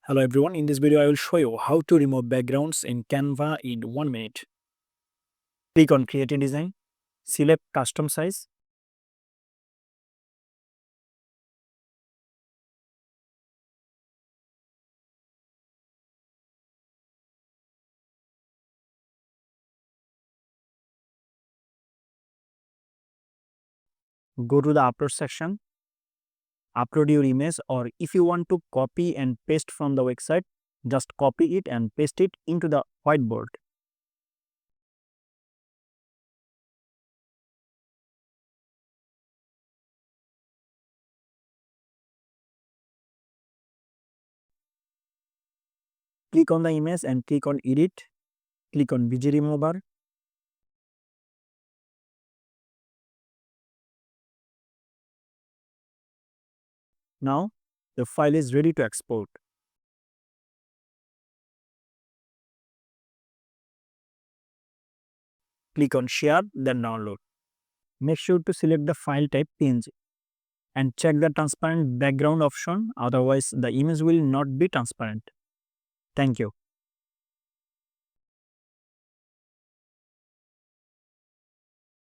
Hello everyone, in this video I will show you how to remove backgrounds in Canva in 1 minute. Click on Create a Design, select Custom Size. Go to the Upload section, upload your image, or if you want to copy and paste from the website, just copy it and paste it into the whiteboard. Click on the image and click on Edit. Click on BG Remover. Now the file is ready to export. Click on Share, then Download. Make sure to select the file type PNG and check the transparent background option, otherwise the image will not be transparent. Thank you.